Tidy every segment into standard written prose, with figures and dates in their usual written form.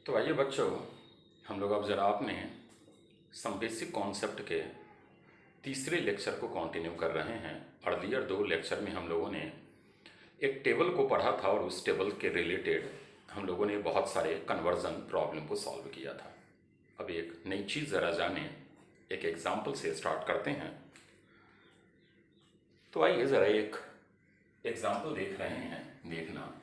तो आइए बच्चों, हम लोग अब ज़रा आपने सम बेसिक कॉन्सेप्ट के तीसरे लेक्चर को कंटिन्यू कर रहे हैं। अर्लियर दो लेक्चर में हम लोगों ने एक टेबल को पढ़ा था और उस टेबल के रिलेटेड हम लोगों ने बहुत सारे कन्वर्जन प्रॉब्लम को सॉल्व किया था। अब एक नई चीज़ ज़रा जाने, एक एग्जाम्पल से स्टार्ट करते हैं। तो आइए ज़रा एक एग्जाम्पल देख रहे हैं, देखना।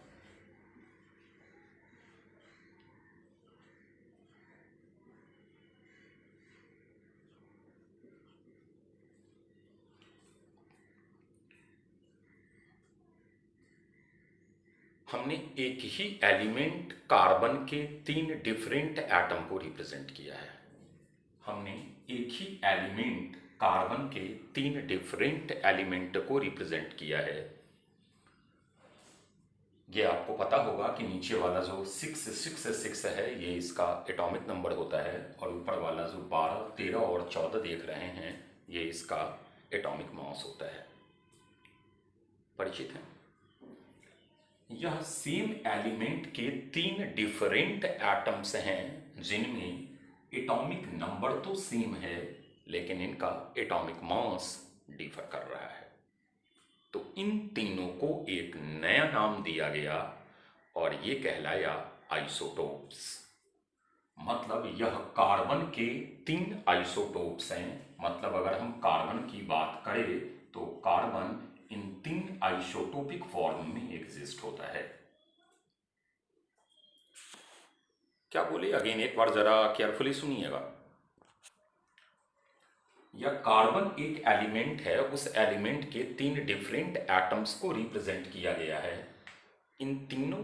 हमने एक ही एलिमेंट कार्बन के तीन डिफरेंट एटम को रिप्रेजेंट किया है। हमने एक ही एलिमेंट कार्बन के तीन डिफरेंट एलिमेंट को रिप्रेजेंट किया है। ये आपको पता होगा कि नीचे वाला जो 666 है ये इसका एटॉमिक नंबर होता है, और ऊपर वाला जो 12, 13 और 14 देख रहे हैं ये इसका एटॉमिक मास होता है। परिचित है? यह सेम एलिमेंट के तीन डिफरेंट एटम्स हैं जिनमें एटॉमिक नंबर तो सेम है लेकिन इनका एटॉमिक मास डिफर कर रहा है। तो इन तीनों को एक नया नाम दिया गया और ये कहलाया आइसोटोप्स। मतलब यह कार्बन के तीन आइसोटोप्स हैं। मतलब अगर हम कार्बन की बात करें तो कार्बन इन तीन आइसोटोपिक फॉर्म में एग्जिस्ट होता है। क्या बोले? अगेन एक बार जरा केयरफुली सुनिएगा। यह कार्बन एक एलिमेंट है, उस एलिमेंट के तीन डिफरेंट एटम्स को रिप्रेजेंट किया गया है। इन तीनों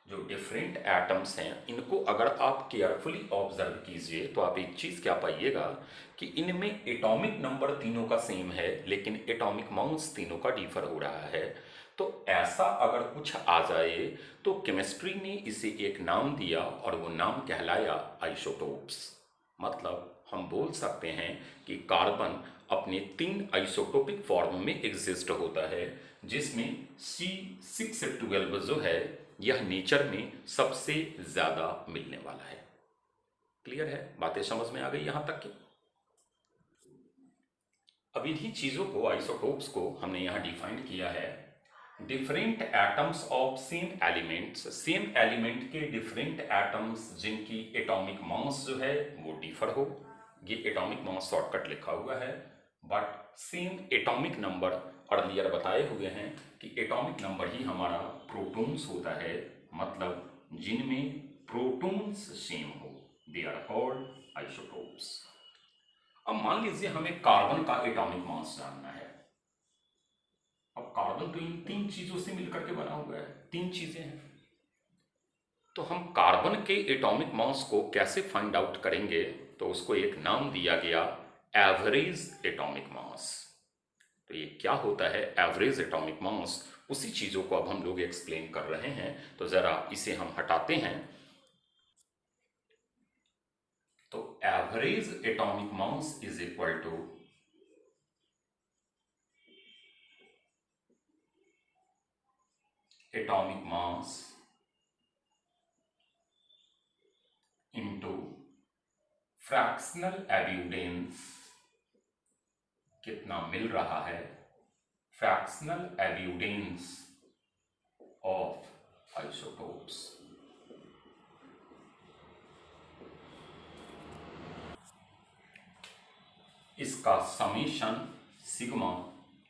जो डिफरेंट एटम्स हैं इनको अगर आप केयरफुली ऑब्जर्व कीजिए तो आप एक चीज़ क्या पाइएगा कि इनमें एटॉमिक नंबर तीनों का सेम है लेकिन एटॉमिक मास तीनों का डिफर हो रहा है। तो ऐसा अगर कुछ आ जाए तो केमिस्ट्री ने इसे एक नाम दिया और वो नाम कहलाया आइसोटोप्स। मतलब हम बोल सकते हैं कि कार्बन अपने तीन आइसोटोपिक फॉर्म में एग्जिस्ट होता है, जिसमें C612 जो है यह नेचर में सबसे ज्यादा मिलने वाला है। क्लियर है? बातें समझ में आ गई यहां तक की? अब इन्हीं चीजों को, आइसोटोप्स को हमने यहां डिफाइन किया है। Different atoms of same elements, same element के डिफरेंट एटम्स जिनकी एटॉमिक मास जो है वो डिफर हो। ये एटॉमिक मास शॉर्टकट लिखा हुआ है, but same atomic number earlier बताए हुए हैं कि एटॉमिक नंबर ही हमारा प्रोटॉन्स होता है। मतलब जिनमें प्रोटॉन्स सेम हो, दे आर कॉल्ड आइसोटोप्स। अब मान लीजिए हमें कार्बन का एटॉमिक मास जानना है। अब कार्बन तो इन तीन चीजों से मिलकर के बना हुआ है, तीन चीजें हैं। तो हम कार्बन के एटॉमिक मास को कैसे फाइंड आउट करेंगे? तो उसको एक नाम दिया गया एवरेज एटॉमिक मास। तो ये क्या होता है एवरेज एटॉमिक मास? उसी चीजों को अब हम लोग एक्सप्लेन कर रहे हैं। तो जरा इसे हम हटाते हैं। तो average atomic mass is equal to atomic mass into fractional abundance. कितना मिल रहा है? Fractional abundance of isotopes. इसका summation sigma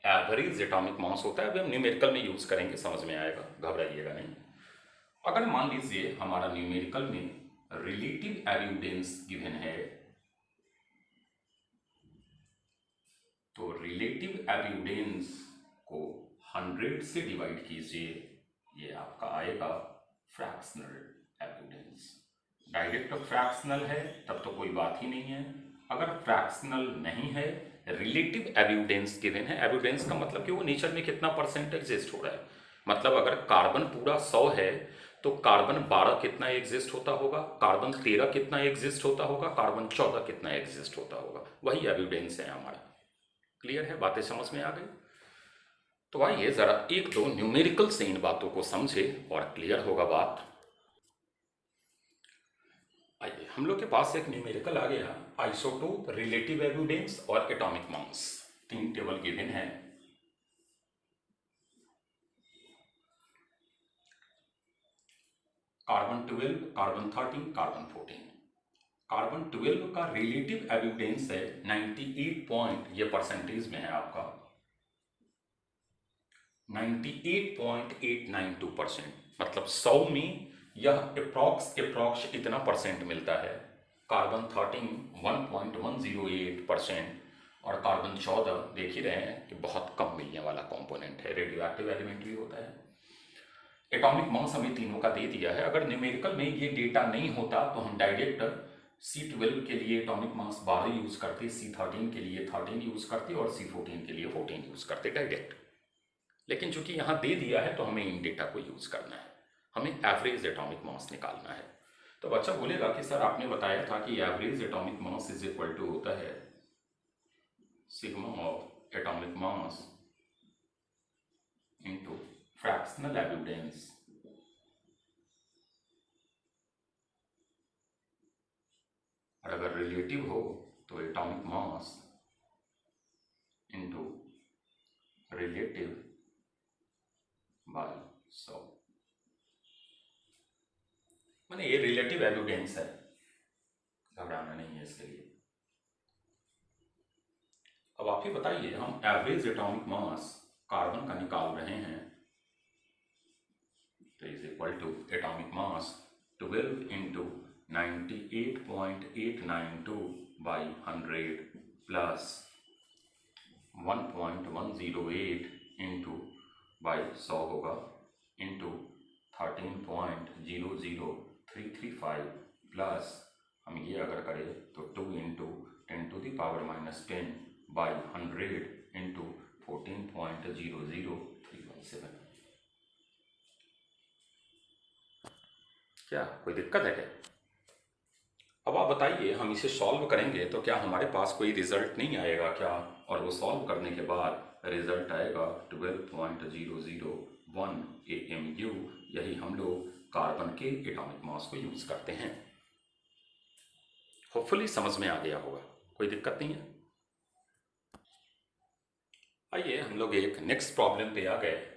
average atomic mass होता है। अभी हम न्यूमेरिकल में यूज करेंगे, समझ में आएगा, घबराइएगा नहीं। अगर मान लीजिए हमारा न्यूमेरिकल में रिलेटिव एब्यूडेंस गिवन है, तो रिलेटिव एब्यूडेंस को 100 से डिवाइड कीजिए, ये आपका आएगा फ्रैक्शनल एब्यूडेंस। डायरेक्ट फ्रैक्शनल है तब तो कोई बात ही नहीं है। अगर फ्रैक्शनल नहीं है, रिलेटिव एब्यूडेंस गिवन है। एब्यूडेंस का मतलब कि वो नेचर में कितना परसेंट एग्जिस्ट हो रहा है। मतलब अगर कार्बन पूरा 100 है तो कार्बन 12 कितना एग्जिस्ट होता होगा, कार्बन 13 कितना एग्जिस्ट होता होगा, कार्बन 14 कितना एग्जिस्ट होता होगा, वही एब्यूडेंस है हमारा। क्लियर है? बातें समझ में आ गई? तो आइए जरा एक दो न्यूमेरिकल से इन बातों को समझे और क्लियर होगा बात। आइए, हम लोग के पास एक न्यूमेरिकल आ गया, आइसोटोप, रिलेटिव एविडेंस और एटॉमिक मास। 3 टेबल गिवन है। Carbon 12, carbon 13, carbon 14। कार्बन 12 का रिलेटिव एविडेंस है 98 पॉइंट, ये परसेंटेज में है आपका 98.892%, मतलब 100 में यह अप्रॉक्स इतना परसेंट मिलता है। कार्बन 13 1.108% और कार्बन 14 देख ही रहे हैं कि बहुत कम मिलने वाला कंपोनेंट है, रेडियो एक्टिव एलिमेंट भी होता है। एटॉमिक मास हमें तीनों का दे दिया है। अगर न्यूमेरिकल में ये डेटा नहीं होता तो हम डायरेक्ट C12 के लिए एटॉमिक मास 12 यूज करते, C13 के लिए 13 यूज करते और C14 के लिए 14 यूज करते डायरेक्ट। लेकिन चूंकि यहाँ दे दिया है तो हमें इन डेटा को यूज करना है, हमें एवरेज एटॉमिक मास निकालना है। तो बच्चा बोलेगा कि सर आपने बताया था कि average atomic mass is equal to होता है sigma of atomic mass into fractional evidence और अगर रिलेटिव हो तो atomic mass into relative by 100। मैंने ये रिलेटिव एविडेंस है, घबराना नहीं है इसके लिए। अब आप ही बताइए, हम एवरेज एटॉमिक मास कार्बन का निकाल रहे हैं तो is equal to atomic mass 12 into 98.892 by 100 plus 1.108 into by 100 होगा इंटू 13.00335 प्लस हम ये अगर करें तो 2 इंटू 10⁻⁻10 बाई 100 इंटू 14.00317। क्या कोई दिक्कत है क्या? अब आप बताइए, हम इसे सॉल्व करेंगे तो क्या हमारे पास कोई रिजल्ट नहीं आएगा क्या? और वो सॉल्व करने के बाद रिजल्ट आएगा 12.001 AMU। यही हम लोग कार्बन के एटॉमिक मास को यूज करते हैं। होपफुली समझ में आ गया होगा, कोई दिक्कत नहीं है। आइए हम लोग एक नेक्स्ट प्रॉब्लम पे आ गए।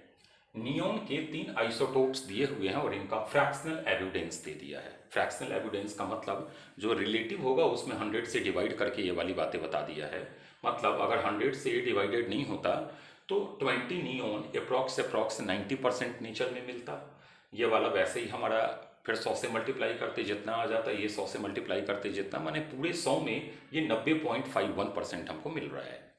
नियोन के 3 आइसोटोप्स दिए हुए हैं और इनका फ्रैक्शनल एविडेंस दे दिया है। फ्रैक्शनल एविडेंस का मतलब जो रिलेटिव होगा उसमें 100 से डिवाइड करके ये वाली बातें बता दिया है। मतलब अगर 100 से डिवाइडेड नहीं होता तो 20 नियोन अप्रॉक्स 90% नेचर में मिलता। ये वाला वैसे ही हमारा फिर 100 से मल्टीप्लाई करते जितना आ जाता, ये 100 से मल्टीप्लाई करते जितना, माने पूरे 100 में ये 90.51% हमको मिल रहा है।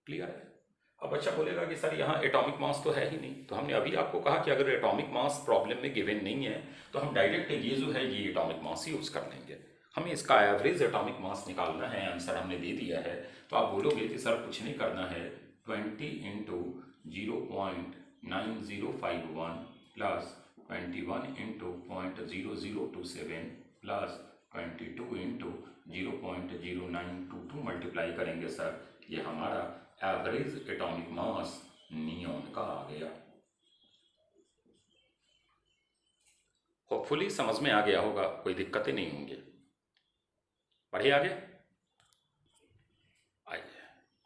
क्लियर है? अब बच्चा बोलेगा कि सर यहाँ एटॉमिक मास तो है ही नहीं। तो हमने अभी आपको कहा कि अगर एटॉमिक मास प्रॉब्लम में गिवन नहीं है तो हम डायरेक्ट ये जो है ये एटॉमिक मास यूज कर लेंगे। हमें इसका एवरेज एटॉमिक मास निकालना है, आंसर हमने दे दिया है। तो आप बोलोगे कि सर कुछ नहीं करना है, 20 into 0.9051 plus 21 into 0.0027 plus 22 into 0.0922 multiply करेंगे सर, ये हमारा एवरेज एटॉमिक मास नियोन का आ गया। होपफुली समझ में आ गया होगा, कोई दिक्कतें नहीं होंगी। बढ़िए आगे आइए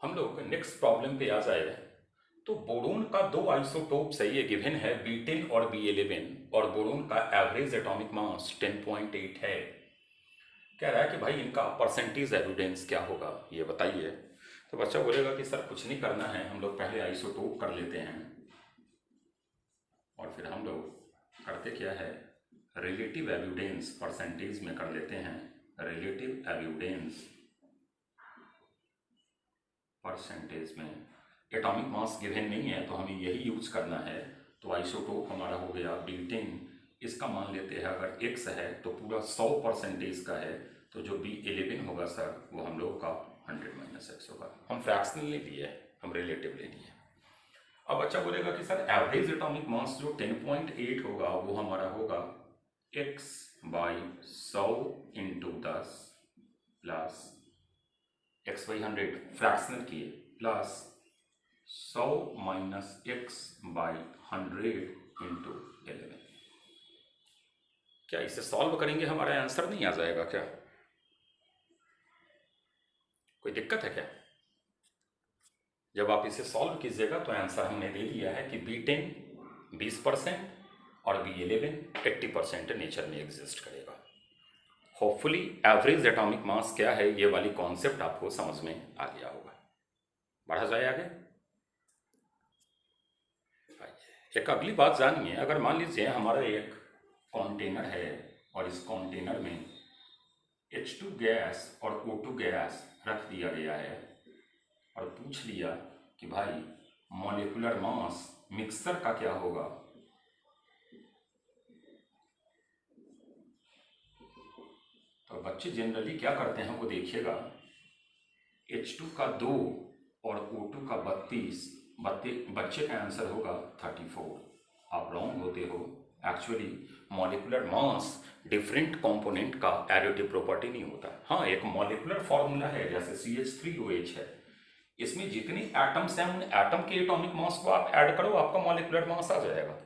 हम लोग नेक्स्ट प्रॉब्लम पे आ जाए। तो बोरोन का 2 आइसोटोप्स है, ये गिवन है B10 और B11 और बोरोन का एवरेज एटॉमिक मास 10.8 है। कह रहा है कि भाई इनका परसेंटेज एविडेंस क्या होगा ये बताइए। तो बच्चा बोलेगा कि सर कुछ नहीं करना है, हम लोग पहले आइसोटोप कर लेते हैं और फिर हम लोग करते क्या है, रिलेटिव एविडेंस परसेंटेज में कर लेते हैं। रिलेटिव एविडेंस परसेंटेज में एटॉमिक मास गिवन नहीं है तो हमें यही यूज करना है। तो आइसोटोप हमारा हो गया B10, इसका मान लेते हैं अगर X है तो पूरा 100% का है, तो जो B11 होगा सर वो हम लोग का 100 - X होगा। हम फ्रैक्शनल नहीं लिए, हम रिलेटिव ले लिए। अब बच्चा बोलेगा कि सर एवरेज एटॉमिक मास जो 10.8 होगा वो हमारा होगा X/100 into 10 plus X/100 fractional किए प्लस 100 - X/100 इंटू 11। क्या इसे सॉल्व करेंगे हमारा आंसर नहीं आ जाएगा क्या? कोई दिक्कत है क्या? जब आप इसे सॉल्व कीजिएगा तो आंसर हमने दे दिया है कि B10 20% और B11 80% नेचर में एग्जिस्ट करेगा। होपफुली एवरेज एटॉमिक मास क्या है ये वाली कॉन्सेप्ट आपको समझ में आ गया होगा। बढ़ा जाए आगे। एक अगली बात जानिए, अगर मान लीजिए हमारा एक कंटेनर है और इस कंटेनर में H2 गैस और O2 गैस रख दिया गया है और पूछ लिया कि भाई मॉलिक्यूलर मास मिक्सर का क्या होगा, तो बच्चे जनरली क्या करते हैं वो देखिएगा। H2 का 2 और O2 का 32, बच्चे का आंसर होगा 34। आप रॉन्ग होते हो। Actually molecular mass different component का एडिटिव प्रॉपर्टी नहीं होता। हाँ, एक मॉलिक्यूलर फॉर्मूला है जैसे CH3OH है, इसमें जितने एटम्स हैं उन एटम के एटॉमिक मास को आप ऐड करो, आपका मॉलिक्यूलर मास आ जाएगा।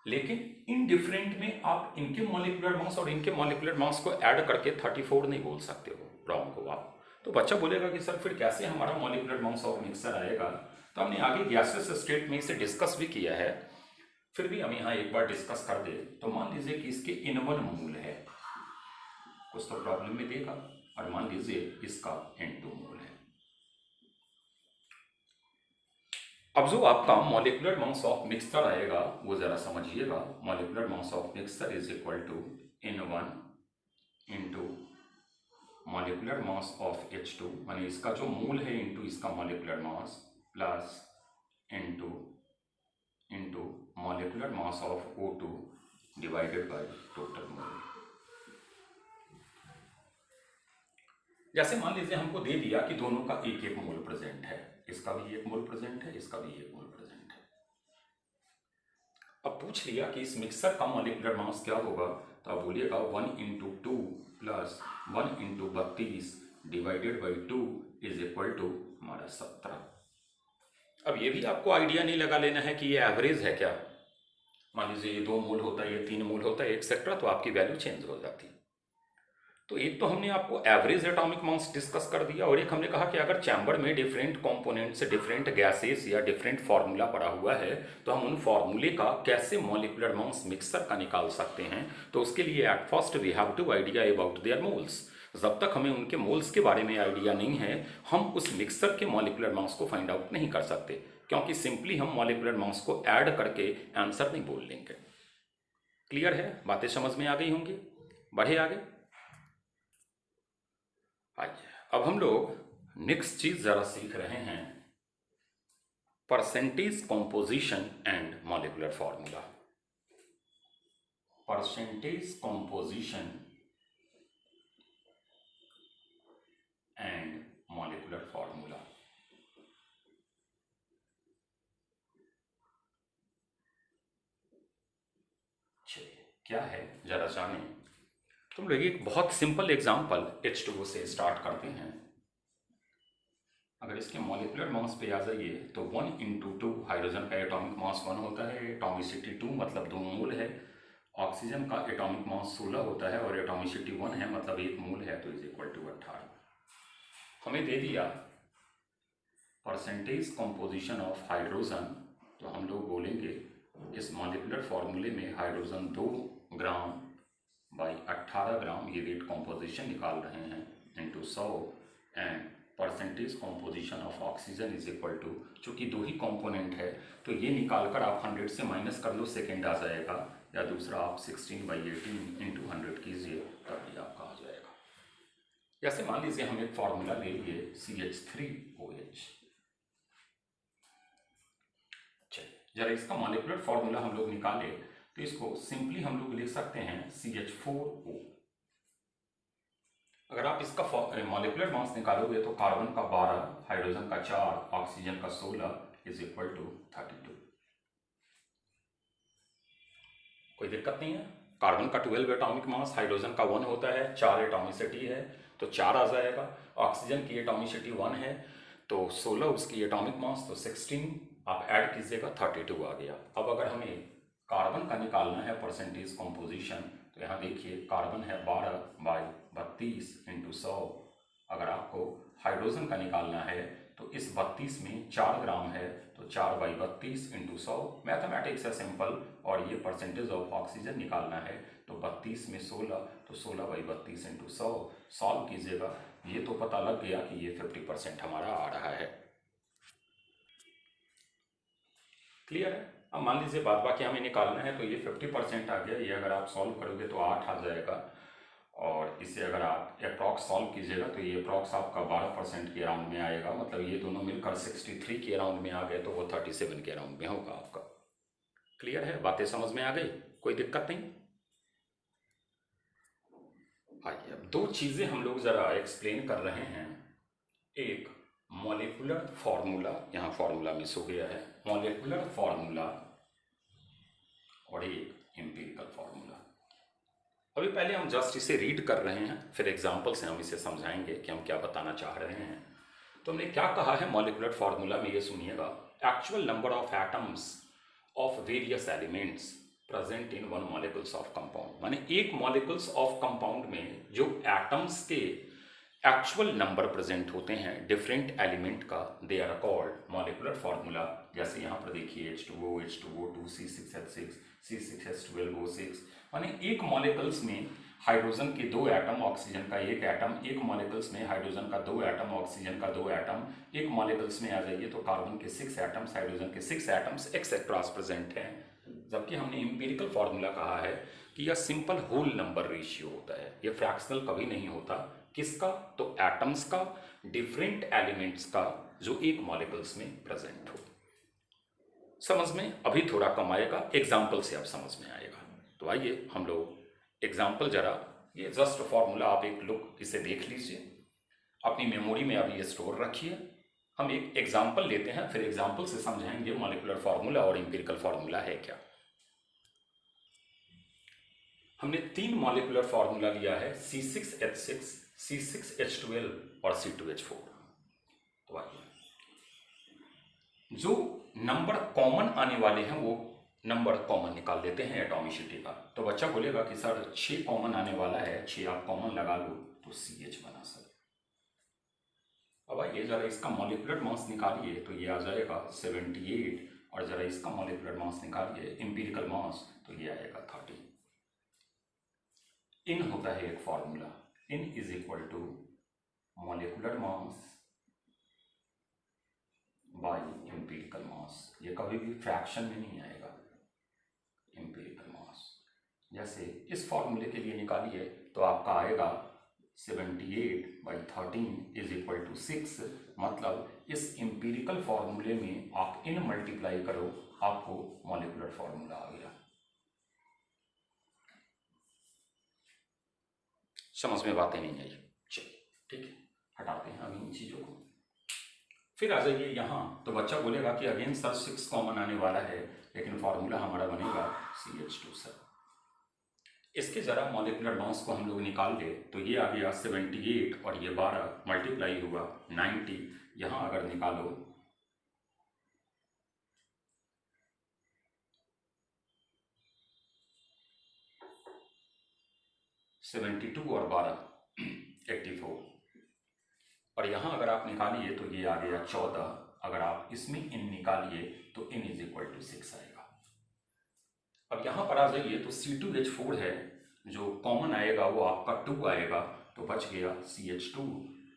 लेकिन इन डिफरेंट में आप इनके मॉलिक्यूलर मास और इनके मॉलिक्यूलर मास को ऐड करके 34 नहीं बोल सकते हो, रॉन्ग हो आप। तो बच्चा बोलेगा कि सर फिर कैसे हमारा मॉलिक्यूलर मास और मिक्सर आएगा? तो हमने आगे गैसेस स्टेट में इसे डिस्कस भी किया है, फिर भी हम यहाँ एक बार डिस्कस कर दे। तो मान लीजिए कि इसके N1 मोल है, कुछ तो प्रॉब्लम में देगा, और मान लीजिए इसका N2 मोल है। अब जो आपका मॉलिक्यूलर मास ऑफ मिक्सचर आएगा वो जरा समझिएगा। Molecular mass of mixture is equal to N1 into molecular mass of H2, माने इसका जो मोल है इंटू इसका molecular mass, plus into molecular mass of O2 divided by total mole. जैसे मान लीजिए हमको दे दिया कि दोनों का एक एक मोल प्रेजेंट है, इसका भी एक मोल प्रेजेंट है, इसका भी एक मोल प्रेजेंट है। अब पूछ लिया कि इस मिक्सर का मॉलिक्यूलर मास क्या होगा, तो आप बोलिएगा 1 into 2 plus 1 into 32 divided by 2 is equal to हमारा 17। अब ये भी आपको आइडिया नहीं लगा लेना है कि ये एवरेज है क्या। मान लीजिए ये 2 मोल होता है, ये 3 मोल होता है, एक्सेट्रा, तो आपकी वैल्यू चेंज हो जाती। तो एक तो हमने आपको एवरेज एटॉमिक मास डिस्कस कर दिया, और एक हमने कहा कि अगर चैम्बर में डिफरेंट कंपोनेंट्स, डिफरेंट गैसेस या डिफरेंट फार्मूला पड़ा हुआ है तो हम उन फार्मूले का कैसे मॉलिक्यूलर मास मिक्सर का निकाल सकते हैं। तो उसके लिए at first we have to idea about their moles. जब तक हमें उनके मोल्स के बारे में आइडिया नहीं है हम उस मिक्सर के मॉलिक्यूलर मास को फाइंड आउट नहीं कर सकते, क्योंकि सिंपली हम मॉलिक्यूलर मास को ऐड करके आंसर नहीं बोल लेंगे। क्लियर है? बातें समझ में आ गई होंगी। बढ़े आगे। अब हम लोग नेक्स्ट चीज जरा सीख रहे हैं, percentage composition and molecular formula. Percentage composition and molecular formula. क्या है जरा जानें। तुम लोग एक बहुत सिंपल एग्जांपल H2O से स्टार्ट करते हैं। अगर इसके मॉलिक्यूलर मास पे आ जाइए तो 1 इंटू 2, हाइड्रोजन का एटॉमिक मास 1 होता है, एटॉमिसिटी 2 मतलब 2 मोल है। ऑक्सीजन का एटॉमिक मास 16 होता है और एटॉमिसिटी 1 है मतलब 1 मोल है, तो इज इक्वल टू 18। हमें दे दिया परसेंटेज कंपोजिशन ऑफ हाइड्रोजन, तो हम लोग बोलेंगे इस मॉलिक्यूलर फॉर्मूले में हाइड्रोजन 2 ग्राम बाई 18 ग्राम, ये वेट कंपोजिशन निकाल रहे हैं, into 100, and percentage composition of oxygen is equal to, चूँकि 2 ही कंपोनेंट है तो ये निकाल कर आप 100 से माइनस कर लो, सेकेंड आ जाएगा, या दूसरा आप 16/18 इंटू 100 कीजिए तब भी आपका आ जाएगा। जैसे मान लीजिए हम एक फॉर्मूला ले लिए CH3OH। चलिए जरा इसका मॉलिक्यूलर फॉर्मूला हम लोग निकाले तो इसको सिंपली हम लोग लिख सकते हैं CH4O। अगर आप इसका मॉलिक्यूलर मास निकालोगे तो कार्बन का 12, हाइड्रोजन का 4, ऑक्सीजन का 16 इज इक्वल टू 32। कोई दिक्कत नहीं है। कार्बन का 12 एटॉमिक मास, हाइड्रोजन का 1 होता है, 4 एटॉमिसिटी है तो 4 आ जाएगा। ऑक्सीजन की एटॉमिसिटी 1 है तो 16 उसकी एटॉमिक मास, तो 16 आप ऐड कीजिएगा 32 आ गया। अब अगर हमें कार्बन का निकालना है परसेंटेज कंपोजिशन, तो यहाँ देखिए कार्बन है 12/32 × 100। अगर आपको हाइड्रोजन का निकालना है तो इस 32 में 4 ग्राम है, तो 4/32 × 100। मैथमेटिक्स है सिंपल, और ये परसेंटेज ऑफ ऑक्सीजन निकालना है, तो 32 में 16, तो 16/32 × 100 सॉल्व कीजिएगा। ये तो पता लग गया कि ये 50% हमारा आ रहा है। क्लियर है? अब मान लीजिए बाद बाकी हमें निकालना है, तो ये 50% आ गया। ये अगर आप सॉल्व करोगे तो 8 आ जाएगा, और इसे अगर आप अप्रॉक्स सॉल्व कीजिएगा तो ये अप्रॉक्स आपका 12% के अराउंड में आएगा। मतलब ये दोनों मिलकर 63 के अराउंड में आ गए, तो वो 37 के अराउंड में होगा आपका। क्लियर है? बातें समझ में आ गई? कोई दिक्कत नहीं? आइए अब दो चीज़ें हम लोग ज़रा एक्सप्लेन कर रहे हैं। एक मॉलिक्यूलर फार्मूला, यहाँ फार्मूला मिस हो गया है, मॉलिक्यूलर फार्मूला, और एक एम्पिरिकल फार्मूला। अभी पहले हम जस्ट इसे रीड कर रहे हैं, फिर एग्जाम्पल से हम इसे समझाएंगे कि हम क्या बताना चाह रहे हैं। तो हमने क्या कहा है मॉलिक्यूलर फार्मूला में, ये सुनिएगा। Actual number of atoms of various elements present in one molecules of compound, माने एक मॉलिक्यूल्स ऑफ कंपाउंड में जो एटम्स के एक्चुअल नंबर प्रेजेंट होते हैं डिफरेंट एलिमेंट का, they are called molecular formula. जैसे यहाँ पर देखिए H2O, H2O2, C6H6, C6H12O6, माने एक मॉलिक्यूल्स में हाइड्रोजन के 2 एटम, ऑक्सीजन का 1 एटम, एक मॉलिक्यूल्स में हाइड्रोजन का 2 एटम, ऑक्सीजन का 2 एटम, एक मॉलिक्यूल्स में आ जाइए तो कार्बन के 6 एटम्स, हाइड्रोजन के 6 एटम्स एक्सेट्रा प्रेजेंट हैं। जबकि हमने एम्पिरिकल फार्मूला कहा है कि यह सिंपल होल नंबर रेशियो होता है, यह फ्रैक्शनल कभी नहीं होता। किसका? तो एटम्स का, डिफरेंट एलिमेंट्स का, जो एक मॉलिक्यूल्स में प्रेजेंट हो। समझ में अभी थोड़ा कम आएगा, एग्जाम्पल से अब समझ में आएगा। तो आइए हम लोग एग्जाम्पल जरा, ये जस्ट फॉर्मूला आप एक लुक इसे देख लीजिए, अपनी मेमोरी में अभी ये स्टोर रखिए। हम एक एग्जाम्पल लेते हैं, फिर एग्जाम्पल से समझाएंगे मॉलिक्यूलर फार्मूला और एम्पिरिकल फार्मूला है क्या। हमने 3 मॉलिक्यूलर फार्मूला लिया है, C6H6, C6H12 और C2H4। तो आइए जो नंबर कॉमन आने वाले हैं वो नंबर कॉमन निकाल देते हैं एटॉमिसिटी का। तो बच्चा बोलेगा कि सर 6 कॉमन आने वाला है, 6 आप कॉमन लगा लो तो CH बना सर। अब आइए जरा इसका मॉलिक्यूलर मास निकालिए, तो ये आ जाएगा 78, और जरा इसका मॉलिक्यूलर मास निकालिए एम्पिरिकल मास, तो ये आएगा 30। इन होता है एक formula, n is equal to molecular mass by empirical mass. ये कभी भी फ्रैक्शन में नहीं आएगा, एम्पिरिकल मास। जैसे इस फॉर्मूले के लिए निकालिए तो आपका आएगा 78/13 इज इक्वल टू 6। मतलब इस एम्पिरिकल फॉर्मूले में आप इन मल्टीप्लाई करो, आपको मॉलिक्यूलर फॉर्मूला आ गया। समझ में बातें नहीं आई? चलिए ठीक है, हटाते हैं अभी इन चीज़ों को। फिर आ जाइए यहाँ, तो बच्चा बोलेगा कि अगेन सर 6 कॉमन आने वाला है, लेकिन फॉर्मूला हमारा बनेगा CH2 सर। इसके ज़रा मॉलिक्यूलर मास को हम लोग निकाल ले, तो ये आ गया 78 और ये 12 मल्टीप्लाई हुआ 90। यहाँ अगर निकालो (72) और 12 (84), और यहाँ अगर आप निकालिए तो ये आ गया 14। अगर आप इसमें इन निकालिए तो इन इज इक्वल टू 6 आएगा। अब यहाँ पर आ जाइए तो C2H4 है, जो कॉमन आएगा वो आपका 2 आएगा, तो बच गया CH2।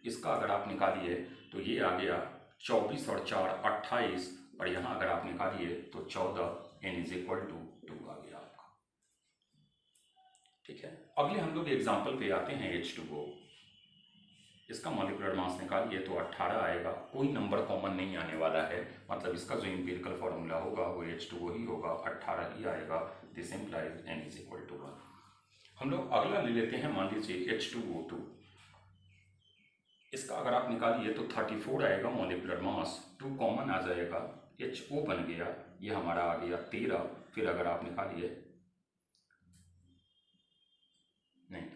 इसका अगर आप निकालिए तो ये आ गया 24 और 4 28, और यहाँ अगर आप निकालिए तो 14, n इज इक्वल टू 2 आ गया आपका। ठीक है, अगले हम लोग एग्जाम्पल पे आते हैं H2O। इसका मॉलिक्यूलर मास निकालिए तो 18 आएगा, कोई नंबर कॉमन नहीं आने वाला है, मतलब इसका जो एम्पिरिकल फॉर्मूला होगा वो H2O ही होगा, 18 ही आएगा। This implies n is equal to 1। हम लोग अगला ले लेते हैं, मान लीजिए H2O2। इसका अगर आप निकालिए तो 34 आएगा मॉलिक्यूलर मास, 2 कॉमन आ जाएगा, HO बन गया, ये हमारा आ गया 13। फिर अगर आप निकालिए नहीं,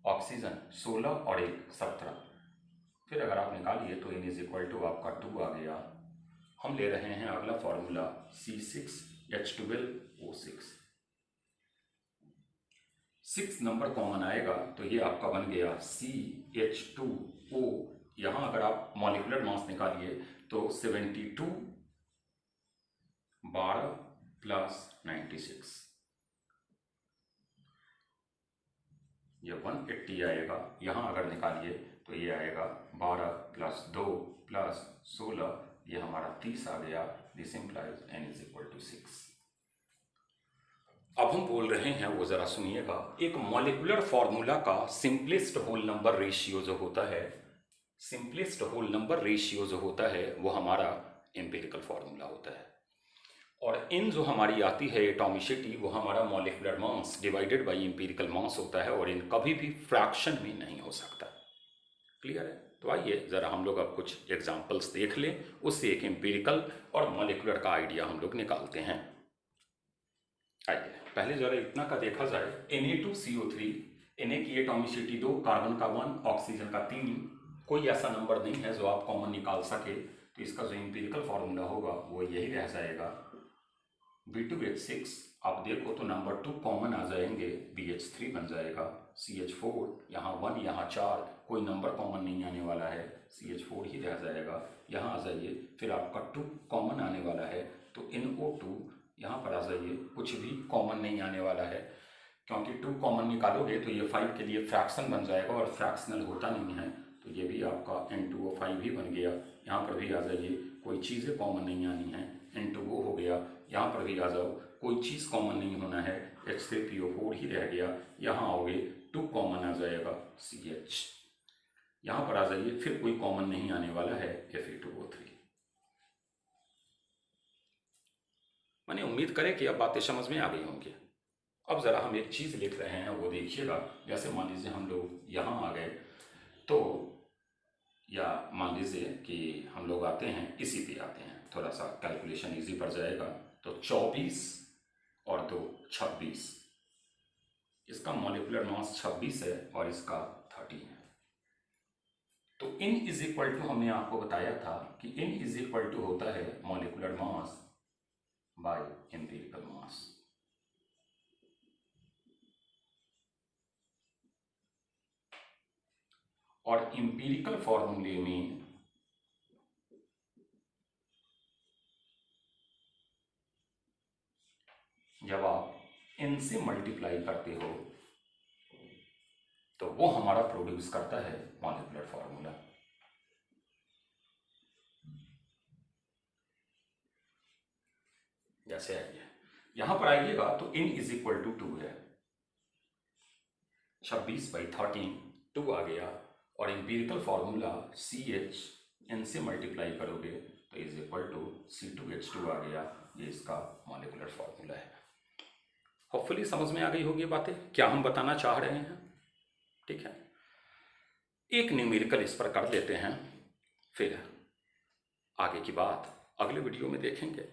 ऑक्सीजन 16 और 1 17, फिर अगर आप निकालिए तो n इज इक्वल टू आपका 2 आ गया। हम ले रहे हैं अगला फॉर्मूला C6H12O6। 6 नंबर कॉमन आएगा तो ये आपका बन गया CH2O। यहाँ अगर आप मॉलिक्यूलर मास निकालिए तो 72 12 प्लस 96, ये 180 आएगा। यहाँ अगर निकालिए तो ये आएगा 12 प्लस 2 प्लस 16, ये हमारा 30 आ गया। This implies n is equal to 6। अब हम बोल रहे हैं वो जरा सुनिएगा। एक मॉलिक्यूलर फॉर्मूला का सिंपलेस्ट होल नंबर रेशियो जो होता है, सिंपलेस्ट होल नंबर रेशियो जो होता है वो हमारा एम्पिरिकल फॉर्मूला होता है। और इन जो हमारी आती है एटॉमिसिटी, वो हमारा molecular mass divided by empirical mass होता है, और इन कभी भी फ्रैक्शन में नहीं हो सकता। क्लियर है? तो आइए ज़रा हम लोग अब कुछ एग्जांपल्स देख लें, उससे एक एम्पिरिकल और मॉलिक्यूलर का आइडिया हम लोग निकालते हैं। आइए पहले जरा इतना का देखा जाए। Na2CO3, Na की एटॉमिसिटी 2, कार्बन का 1, ऑक्सीजन का 3। कोई ऐसा नंबर नहीं है जो आप कॉमन निकाल सके, तो इसका जो एम्पिरिकल फॉर्मूला होगा वो यही रह जाएगा B2H6। आप देखो तो नंबर 2 कॉमन आ जाएंगे, BH3 बन जाएगा। CH4, यहाँ 1 यहाँ 4, कोई नंबर कॉमन नहीं आने वाला है, CH4 ही रह जाएगा। यहाँ आ जाइए, फिर आपका 2 कॉमन आने वाला है, तो NO2 यहाँ पर आ जाइए, कुछ भी कॉमन नहीं आने वाला है, क्योंकि 2 कॉमन निकालोगे तो ये 5 के लिए फ्रैक्शन बन जाएगा और फ्रैक्शनल होता नहीं है, तो ये भी आपका N2O5 ही बन गया। यहाँ पर भी आ जाइए, कोई चीज़ें कॉमन नहीं आनी है, N2O हो गया। यहाँ पर भी आ जाओ, कोई चीज़ कॉमन नहीं होना है, H3PO4 ही रह गया। यहाँ आओगे 2 कॉमन आ जाएगा, CH। यहाँ पर आ जाइए, फिर कोई कॉमन नहीं आने वाला है, Fe2O3। मैंने उम्मीद करें कि अब बातें समझ में आ गई होंगी। अब ज़रा हम एक चीज़ लिख रहे हैं, वो देखिएगा। जैसे मान लीजिए हम लोग यहाँ आ गए, तो या मान लीजिए कि हम लोग आते हैं, इसी पे आते हैं, थोड़ा सा कैलकुलेशन इजी पड़ जाएगा। तो 24 और 2 26, इसका मॉलिक्यूलर मास 26 है और इसका 30 है। तो इन इज इक्वल टू, हमने आपको बताया था कि इन इज इक्वल टू होता है मॉलिक्यूलर मास बाय एम्पिरिकल मास। और एम्पिरिकल फॉर्मूले में जब आप n से मल्टीप्लाई करते हो तो वो हमारा प्रोड्यूस करता है मॉलिक्यूलर फॉर्मूला। जैसे आइए यहां पर आइएगा तो n इज इक्वल टू 2 है, 26/13 2 आ गया। और एम्पिरिकल फॉर्मूला CH n से मल्टीप्लाई करोगे तो इज इक्वल टू C2H2 आ गया। ये इसका मॉलिक्यूलर फॉर्मूला है। होपफुली समझ में आ गई होगी बातें, क्या हम बताना चाह रहे हैं। ठीक है, एक न्यूमेरिकल इस पर कर लेते हैं, फिर आगे की बात अगले वीडियो में देखेंगे।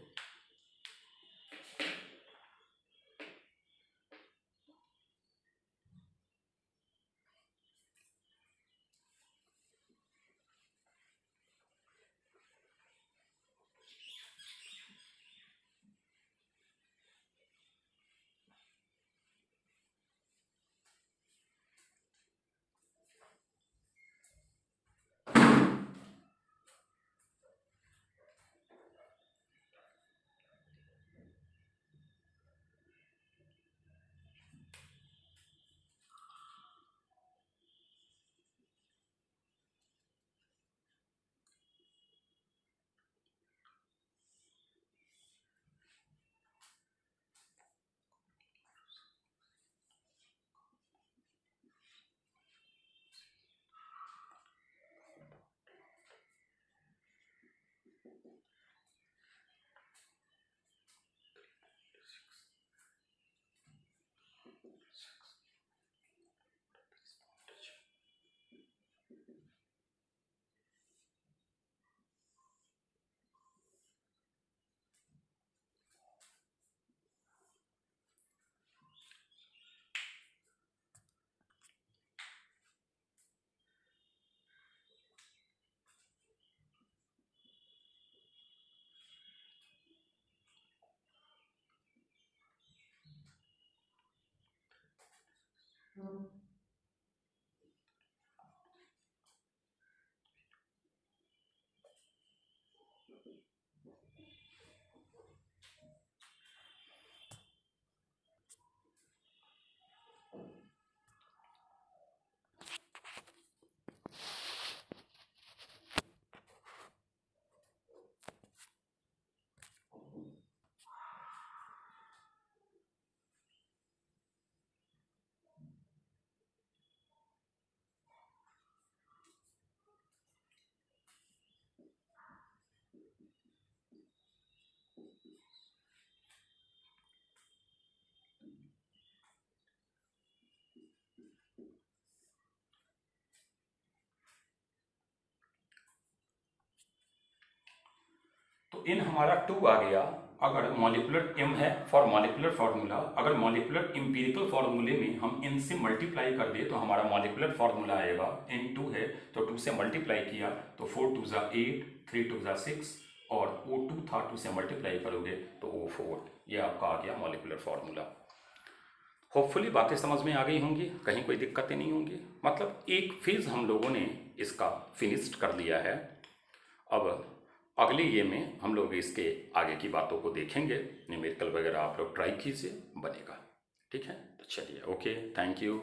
तो इन हमारा 2 आ गया। अगर मॉलिक्यूलर m है फॉर मॉलिक्यूलर फार्मूला, अगर मॉलिक्यूलर एम्पिरिकल फार्मूले में हम इन से मल्टीप्लाई कर दे तो हमारा मॉलिक्यूलर फार्मूला आएगा, n2 है तो 2 से मल्टीप्लाई किया तो 4 2 ज़ा 8, 3 2 ज़ा 6 और O2 था 2 से मल्टीप्लाई करोगे तो O4। ये आपका आ गया मॉलिक्यूलर फार्मूला। होपफुली बातें समझ में आ गई होंगी, कहीं कोई दिक्कतें नहीं होंगी। मतलब एक फेज हम लोगों ने इसका फिनिश्ड कर लिया है। अब अगले ये में हम लोग इसके आगे की बातों को देखेंगे। न्यूमेरिकल वगैरह आप लोग ट्राई कीजिए, बनेगा। ठीक है, तो चलिए, ओके, थैंक यू।